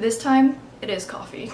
This time, it is coffee.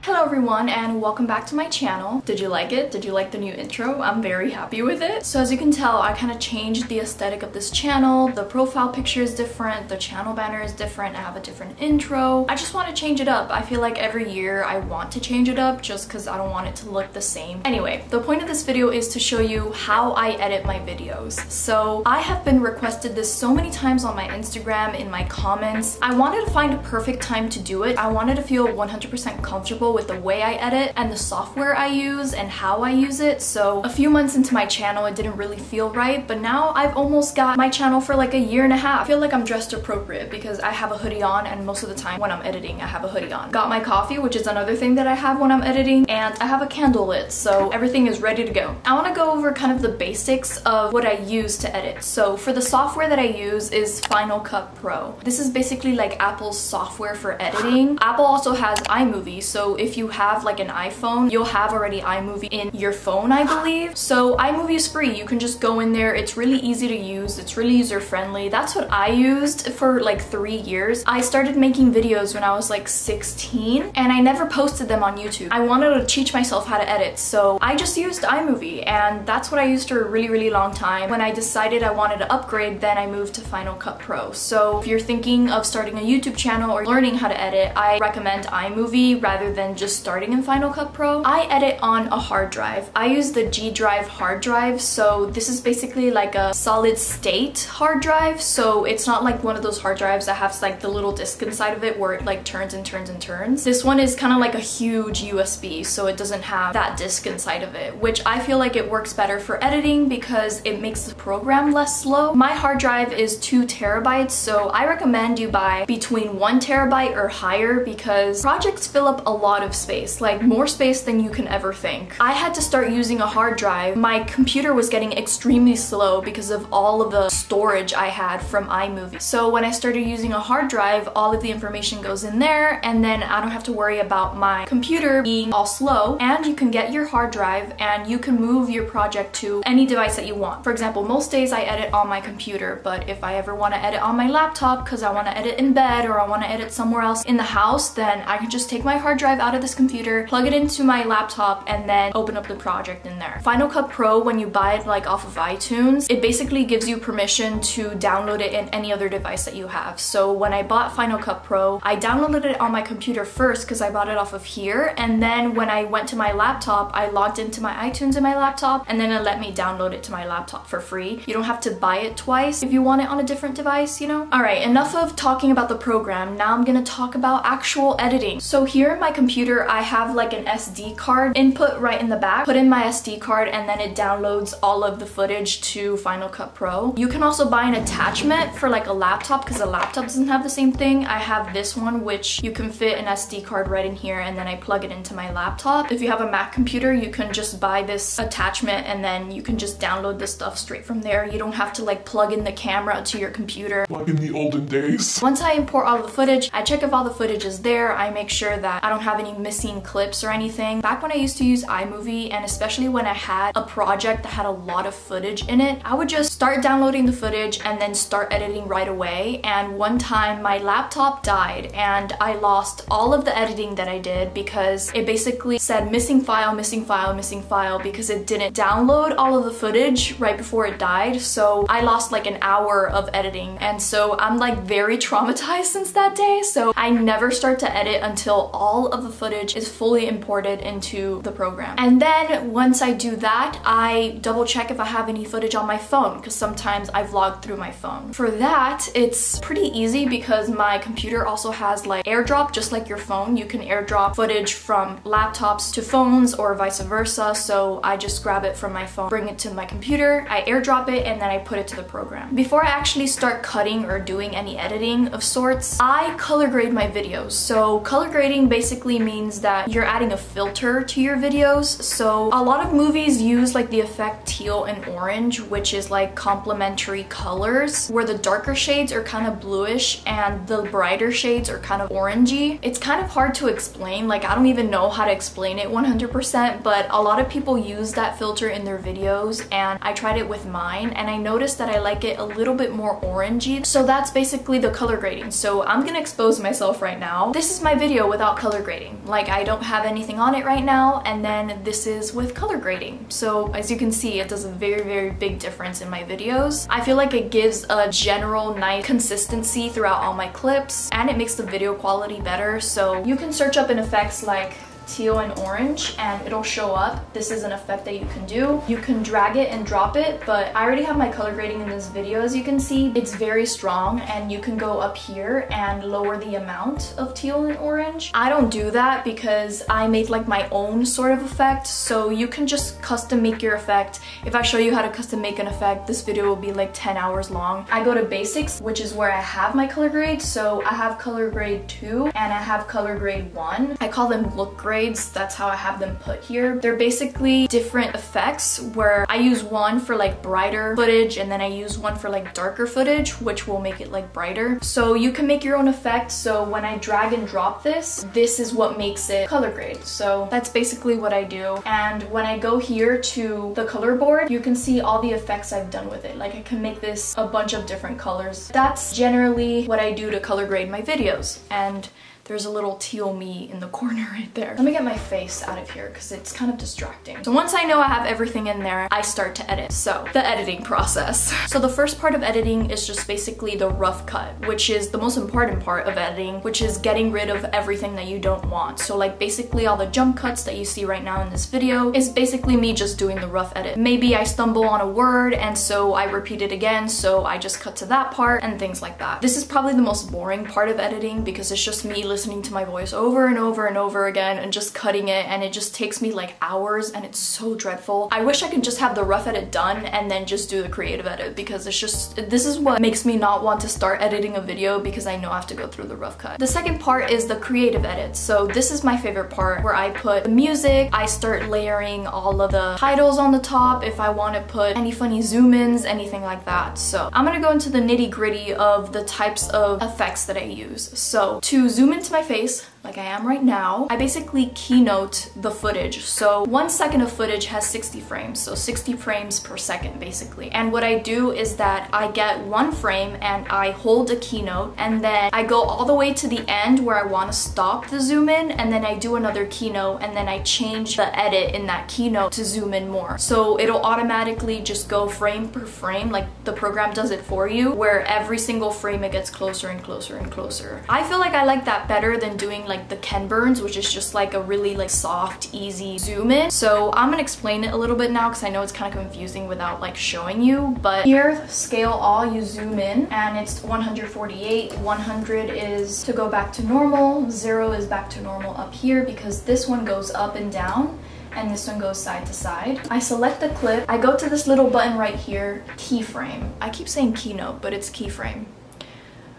Hello everyone and welcome back to my channel. Did you like it? Did you like the new intro? I'm very happy with it. So as you can tell, I kind of changed the aesthetic of this channel. The profile picture is different, the channel banner is different, I have a different intro. I just want to change it up. I feel like every year I want to change it up just because I don't want it to look the same. Anyway, the point of this video is to show you how I edit my videos. So I have been requested this so many times on my Instagram, in my comments. I wanted to find a perfect time to do it. I wanted to feel 100% comfortable with the way I edit and the software I use and how I use it. So a few months into my channel, it didn't really feel right, but now I've almost got my channel for like a year and a half. I feel like I'm dressed appropriate because I have a hoodie on, and most of the time when I'm editing, I have a hoodie on. Got my coffee, which is another thing that I have when I'm editing, and I have a candle lit, so everything is ready to go. I want to go over kind of the basics of what I use to edit. So for the software that I use is Final Cut Pro. This is basically like Apple's software for editing. Apple also has iMovie, so if you have like an iPhone, you'll have already iMovie in your phone, I believe. So iMovie is free. You can just go in there. It's really easy to use. It's really user-friendly. That's what I used for like 3 years. I started making videos when I was like 16 and I never posted them on YouTube. I wanted to teach myself how to edit, so I just used iMovie, and that's what I used for a really long time. When I decided I wanted to upgrade, then I moved to Final Cut Pro. So if you're thinking of starting a YouTube channel or learning how to edit, I recommend iMovie rather than just starting in Final Cut Pro. I edit on a hard drive. I use the G drive hard drive, so this is basically like a solid state hard drive, so it's not like one of those hard drives that has like the little disc inside of it where it like turns and turns and turns. This one is kind of like a huge USB, so it doesn't have that disc inside of it, which I feel like it works better for editing because it makes the program less slow. My hard drive is 2 terabytes, so I recommend you buy between 1 terabyte or higher because projects fill up a lot of space, like more space than you can ever think. I had to start using a hard drive. My computer was getting extremely slow because of all of the storage I had from iMovie. So when I started using a hard drive, all of the information goes in there, and then I don't have to worry about my computer being all slow, and you can get your hard drive and you can move your project to any device that you want. For example, most days I edit on my computer, but if I ever want to edit on my laptop because I want to edit in bed or I want to edit somewhere else in the house, then I can just take my hard drive out of this computer, plug it into my laptop, and then open up the project in there. Final Cut Pro, when you buy it like off of iTunes, it basically gives you permission to download it in any other device that you have. So when I bought Final Cut Pro, I downloaded it on my computer first because I bought it off of here, and then when I went to my laptop, I logged into my iTunes in my laptop, and then it let me download it to my laptop for free. You don't have to buy it twice if you want it on a different device, you know? Alright, enough of talking about the program. Now I'm gonna talk about actual editing. So here in my computer, I have like an SD card input right in the back. Put in my SD card and then it downloads all of the footage to Final Cut Pro. You can also buy an attachment for like a laptop because a laptop doesn't have the same thing. I have this one which you can fit an SD card right in here, and then I plug it into my laptop. If you have a Mac computer, you can just buy this attachment and then you can just download the stuff straight from there. You don't have to like plug in the camera to your computer like in the olden days. Once I import all the footage, I check if all the footage is there. I make sure that I don't have any missing clips or anything. Back when I used to use iMovie, and especially when I had a project that had a lot of footage in it, I would just start downloading the footage and then start editing right away. And one time my laptop died and I lost all of the editing that I did because it basically said missing file, missing file, missing file because it didn't download all of the footage right before it died. So I lost like an hour of editing, and so I'm like very traumatized since that day. So I never start to edit until all of the footage is fully imported into the program. And then once I do that, I double check if I have any footage on my phone because sometimes I vlog through my phone. For that, it's pretty easy because my computer also has like AirDrop, just like your phone. You can AirDrop footage from laptops to phones or vice versa. So I just grab it from my phone, bring it to my computer, I AirDrop it, and then I put it to the program. Before I actually start cutting or doing any editing of sorts, I color grade my videos. So color grading basically means means that you're adding a filter to your videos. So a lot of movies use like the effect teal and orange, which is like complementary colors, where the darker shades are kind of bluish and the brighter shades are kind of orangey. It's kind of hard to explain, like I don't even know how to explain it 100%, but a lot of people use that filter in their videos, and I tried it with mine and I noticed that I like it a little bit more orangey. So that's basically the color grading. So I'm gonna expose myself right now. This is my video without color grading. Like I don't have anything on it right now, and then this is with color grading. So as you can see, it does a very big difference in my videos. I feel like it gives a general nice consistency throughout all my clips, and it makes the video quality better. So you can search up in effects like teal and orange and it'll show up. This is an effect that you can do. You can drag it and drop it, but I already have my color grading in this video. As you can see, it's very strong, and you can go up here and lower the amount of teal and orange. I don't do that because I made like my own sort of effect, so you can just custom make your effect. If I show you how to custom make an effect, this video will be like 10 hours long. I go to basics, which is where I have my color grade. So I have color grade 2 and I have color grade 1. I call them look grades. That's how I have them put here. They're basically different effects where I use one for like brighter footage and then I use one for like darker footage, which will make it like brighter. So you can make your own effect. So when I drag and drop this is what makes it color grade. So that's basically what I do. And when I go here to the color board, you can see all the effects I've done with it. Like I can make this a bunch of different colors. That's generally what I do to color grade my videos. And there's a little teal me in the corner right there. Let me get my face out of here because it's kind of distracting. So once I know I have everything in there, I start to edit. So the editing process. So the first part of editing is just basically the rough cut, which is the most important part of editing, which is getting rid of everything that you don't want. So like basically all the jump cuts that you see right now in this video is basically me just doing the rough edit. Maybe I stumble on a word and so I repeat it again, so I just cut to that part and things like that. This is probably the most boring part of editing because it's just me listening to my voice over and over and over again and just cutting it, and it just takes me like hours and it's so dreadful. I wish I could just have the rough edit done and then just do the creative edit, because it's just, this is what makes me not want to start editing a video, because I know I have to go through the rough cut. The second part is the creative edit. So this is my favorite part, where I put the music, I start layering all of the titles on the top if I want to put any funny zoom ins, anything like that. So I'm gonna go into the nitty gritty of the types of effects that I use. So to zoom into my face, like I am right now, I basically keynote the footage. So 1 second of footage has 60 frames, so 60 frames per second basically. And what I do is that I get one frame and I hold a keynote, and then I go all the way to the end where I want to stop the zoom in, and then I do another keynote, and then I change the edit in that keynote to zoom in more. So it'll automatically just go frame per frame, like the program does it for you, where every single frame it gets closer and closer and closer. I feel like I like that better than doing like the Ken Burns, which is just like a really like soft, easy zoom in. So I'm gonna explain it a little bit now because I know it's kind of confusing without like showing you. But here, scale all, you zoom in and it's 148. 100 is to go back to normal. 0 is back to normal up here because this one goes up and down and this one goes side to side. I select the clip. I go to this little button right here, keyframe. I keep saying keynote, but it's keyframe.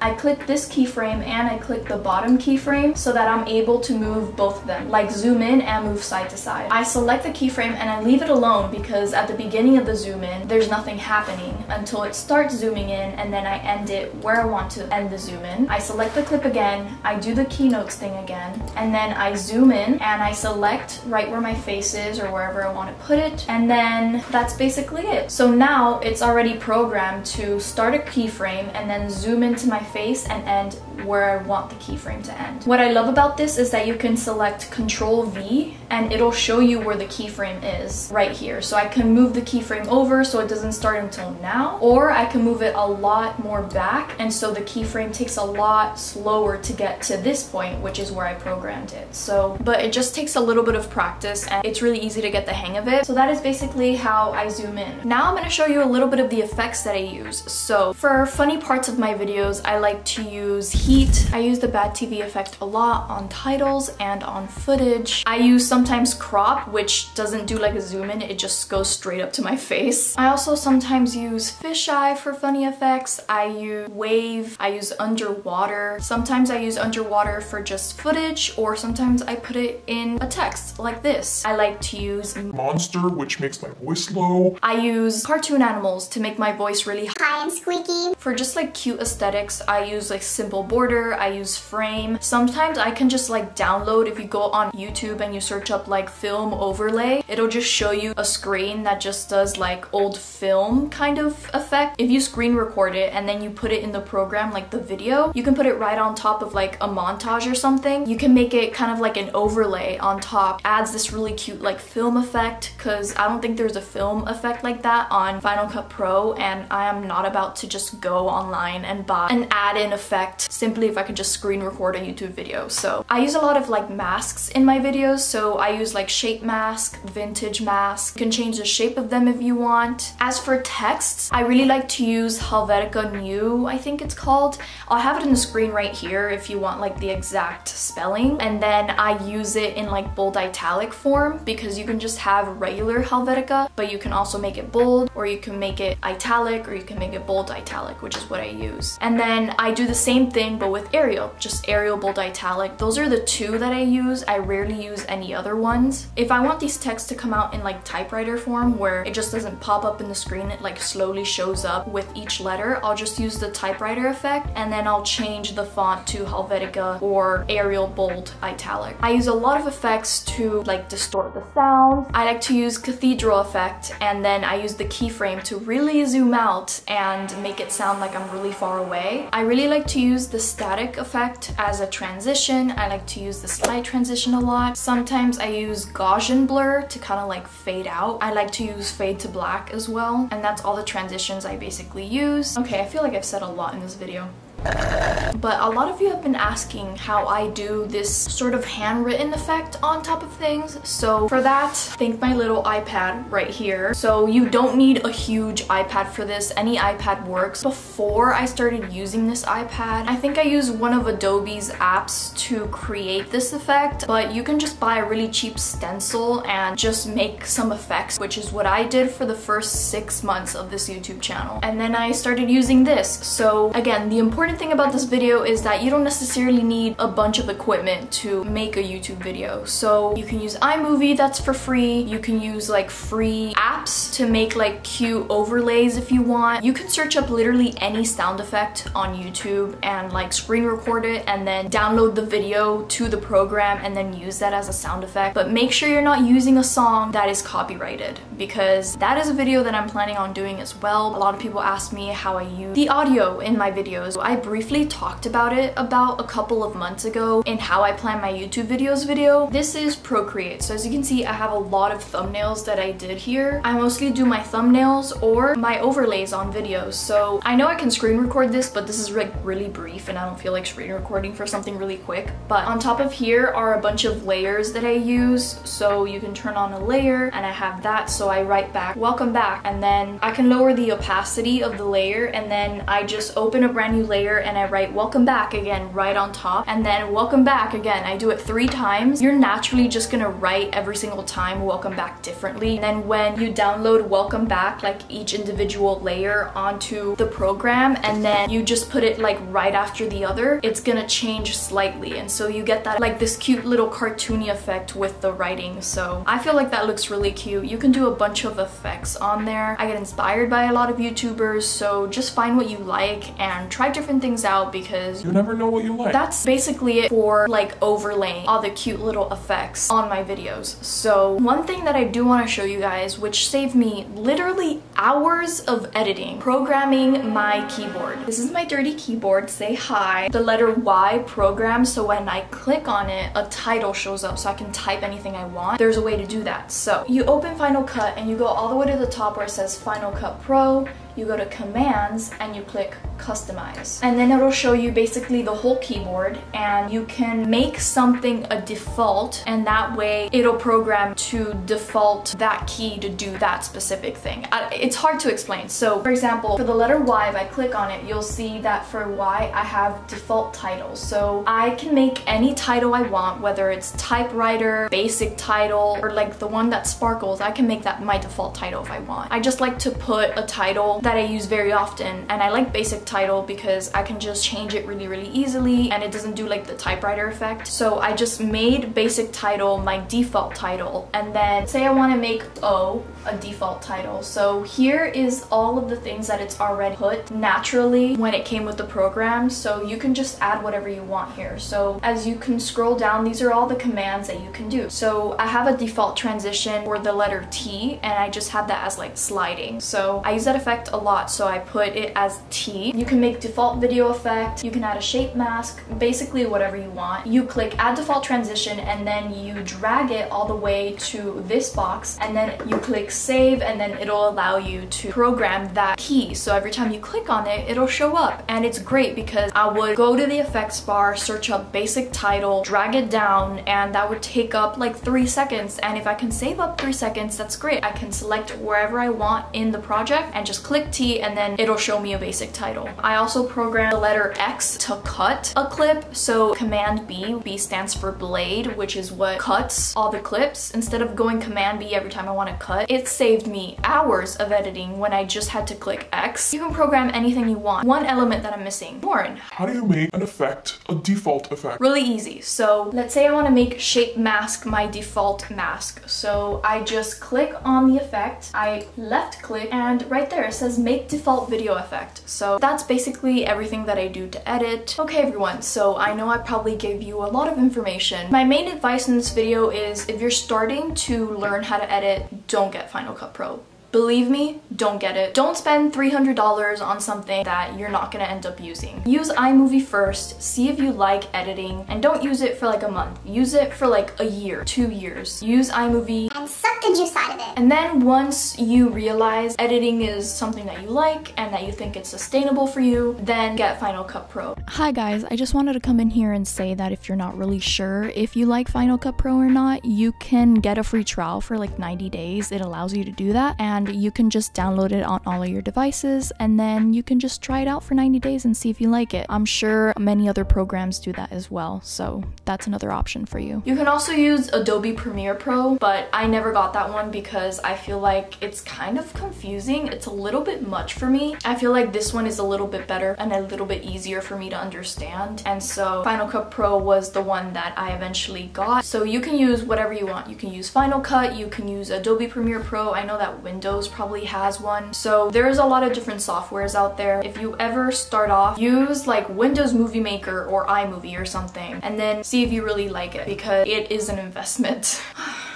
I click this keyframe and I click the bottom keyframe so that I'm able to move both of them, like zoom in and move side to side. I select the keyframe and I leave it alone because at the beginning of the zoom in, there's nothing happening until it starts zooming in, and then I end it where I want to end the zoom in. I select the clip again, I do the keynotes thing again, and then I zoom in and I select right where my face is or wherever I want to put it, and then that's basically it. So now it's already programmed to start a keyframe and then zoom into my face and end where I want the keyframe to end. What I love about this is that you can select Control V and it'll show you where the keyframe is right here. So I can move the keyframe over so it doesn't start until now, or I can move it a lot more back, and so the keyframe takes a lot slower to get to this point, which is where I programmed it. So, but it just takes a little bit of practice and it's really easy to get the hang of it. So that is basically how I zoom in. Now I'm going to show you a little bit of the effects that I use. So for funny parts of my videos, I I like to use heat. I use the bad TV effect a lot on titles and on footage. I use sometimes crop, which doesn't do like a zoom in, it just goes straight up to my face. I also sometimes use fisheye for funny effects. I use wave, I use underwater. Sometimes I use underwater for just footage, or sometimes I put it in a text like this. I like to use monster, which makes my voice low. I use cartoon animals to make my voice really high and squeaky. For just like cute aesthetics, I use like simple border, I use frame. Sometimes I can just like download, if you go on YouTube and you search up like film overlay, it'll just show you a screen that just does like old film kind of effect. If you screen record it and then you put it in the program, like the video, you can put it right on top of like a montage or something. You can make it kind of like an overlay on top. Adds this really cute like film effect, because I don't think there's a film effect like that on Final Cut Pro, and I am not about to just go online and buy an add-in effect simply if I could just screen record a YouTube video. So I use a lot of like masks in my videos. So I use like shape mask, vintage mask. You can change the shape of them if you want. As for texts, I really like to use Helvetica New, I think it's called. I'll have it in the screen right here if you want like the exact spelling. And then I use it in like bold italic form, because you can just have regular Helvetica, but you can also make it bold, or you can make it italic, or you can make it bold italic, which is what I use. And then I do the same thing but with Arial, just Arial bold italic. Those are the two that I use. I rarely use any other ones. If I want these texts to come out in like typewriter form, where it just doesn't pop up in the screen, it like slowly shows up with each letter, I'll just use the typewriter effect, and then I'll change the font to Helvetica or Arial bold italic. I use a lot of effects to like distort the sound. I like to use cathedral effect, and then I use the keyframe to really zoom out and make it sound like I'm really far away. I really like to use the static effect as a transition. I like to use the slide transition a lot. Sometimes I use Gaussian blur to kind of like fade out. I like to use fade to black as well, and that's all the transitions I basically use. Okay, I feel like I've said a lot in this video. But a lot of you have been asking how I do this sort of handwritten effect on top of things. So for that, think my little iPad right here. So you don't need a huge iPad for this. Any iPad works. Before I started using this iPad, I think I used one of Adobe's apps to create this effect, but you can just buy a really cheap stencil and just make some effects, which is what I did for the first 6 months of this YouTube channel. And then I started using this. So again, the important thing about this video is that you don't necessarily need a bunch of equipment to make a YouTube video. So you can use iMovie, that's for free. You can use like free apps to make like cute overlays if you want. You can search up literally any sound effect on YouTube and like screen record it and then download the video to the program and then use that as a sound effect. But make sure you're not using a song that is copyrighted, because that is a video that I'm planning on doing as well. A lot of people ask me how I use the audio in my videos. I briefly talked about it about a couple of months ago in how I plan my YouTube videos video. This is Procreate. So as you can see, I have a lot of thumbnails that I did here. I mostly do my thumbnails or my overlays on videos. So I know I can screen record this, but this is like really brief and I don't feel like screen recording for something really quick. But on top of here are a bunch of layers that I use. So you can turn on a layer and I have that. So I write back, welcome back. And then I can lower the opacity of the layer, and then I just open a brand new layer and I write welcome back again right on top, and then welcome back again. I do it 3 times. You're naturally just gonna write every single time welcome back differently. And then when you download welcome back, like each individual layer onto the program, and then you just put it like right after the other, it's gonna change slightly. And so you get that like this cute little cartoony effect with the writing. So I feel like that looks really cute. You can do a bunch of effects on there. I get inspired by a lot of YouTubers, so just find what you like and try different things out, because you never know what you like. That's basically it for like overlaying all the cute little effects on my videos. So one thing that I do want to show you guys, which saved me literally hours of editing, programming my keyboard. This is my dirty keyboard. Say hi. The letter Y program, so when I click on it, a title shows up so I can type anything I want. There's a way to do that. So you open Final Cut and you go all the way to the top where it says Final Cut Pro. you go to commands and you click customize, and then it'll show you basically the whole keyboard, and you can make something a default, and that way it'll program to default that key to do that specific thing. It's hard to explain. So for example, for the letter Y, if I click on it, you'll see that for Y I have default titles. So I can make any title I want, whether it's typewriter, basic title, or like the one that sparkles. I can make that my default title if I want. I just like to put a title that I use very often, and I like basic title because I can just change it really easily and it doesn't do like the typewriter effect. So I just made basic title my default title, and then say I want to make O a default title. So here is all of the things that it's already put naturally when it came with the program, so you can just add whatever you want here. So as you can scroll down, these are all the commands that you can do. So I have a default transition for the letter T, and I just have that as like sliding. So I use that effect a lot, so I put it as T. You can make default video effect, you can add a shape mask, basically whatever you want. You click add default transition, and then you drag it all the way to this box, and then you click save, and then it'll allow you to program that key. So every time you click on it, it'll show up, and it's great because I would go to the effects bar, search up basic title, drag it down, and that would take up like 3 seconds. And if I can save up 3 seconds, that's great. I can select wherever I want in the project and just click T, and then it'll show me a basic title. I also programmed the letter X to cut a clip. So command B, B stands for blade, which is what cuts all the clips. Instead of going command B every time I want to cut, it saved me hours of editing when I just had to click X. You can program anything you want. One element that I'm missing. Lauren, how do you make an effect a default effect? Really easy. So let's say I want to make shape mask my default mask. So I just click on the effect, I left click, and right there it says make default video effect. So that's basically everything that I do to edit. Okay everyone, so I know I probably gave you a lot of information. My main advice in this video is if you're starting to learn how to edit, don't get Final Cut Pro. Believe me, don't get it. Don't spend $300 on something that you're not gonna end up using. Use iMovie first, see if you like editing, and don't use it for like a month. Use it for like a year, 2 years. Use iMovie and suck the juice out of it. And then once you realize editing is something that you like and that you think it's sustainable for you, then get Final Cut Pro. Hi guys, I just wanted to come in here and say that if you're not really sure if you like Final Cut Pro or not, you can get a free trial for like 90 days. It allows you to do that, and you can just download it on all of your devices, and then you can just try it out for 90 days and see if you like it. I'm sure many other programs do that as well, so that's another option for you. You can also use Adobe Premiere Pro, but I never got that one because I feel like it's kind of confusing. It's a little bit much for me. I feel like this one is a little bit better and a little bit easier for me to understand, and so Final Cut Pro was the one that I eventually got. So you can use whatever you want. You can use Final Cut, you can use Adobe Premiere Pro. I know that Windows probably has one. So there's a lot of different softwares out there. If you ever start off, use like Windows Movie Maker or iMovie or something, and then see if you really like it, because it is an investment.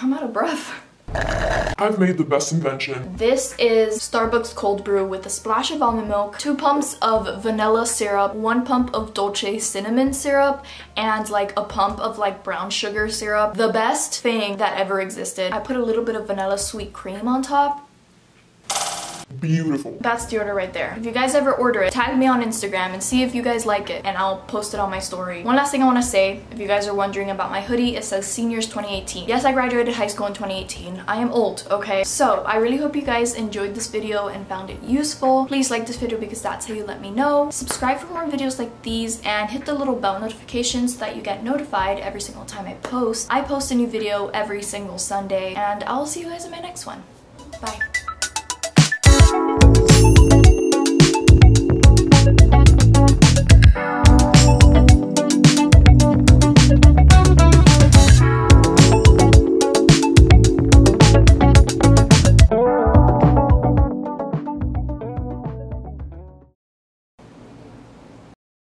I'm out of breath. I've made the best invention. This is Starbucks cold brew with a splash of almond milk, 2 pumps of vanilla syrup, 1 pump of dolce cinnamon syrup, and like a pump of like brown sugar syrup. The best thing that ever existed. I put a little bit of vanilla sweet cream on top. Beautiful. That's the order right there. If you guys ever order it, tag me on Instagram and see if you guys like it, and I'll post it on my story. One last thing I want to say, if you guys are wondering about my hoodie, it says Seniors 2018. Yes, I graduated high school in 2018. I am old, okay? So I really hope you guys enjoyed this video and found it useful. Please like this video because that's how you let me know. Subscribe for more videos like these, and hit the little bell notification so that you get notified every single time I post. I post a new video every single Sunday, and I'll see you guys in my next one.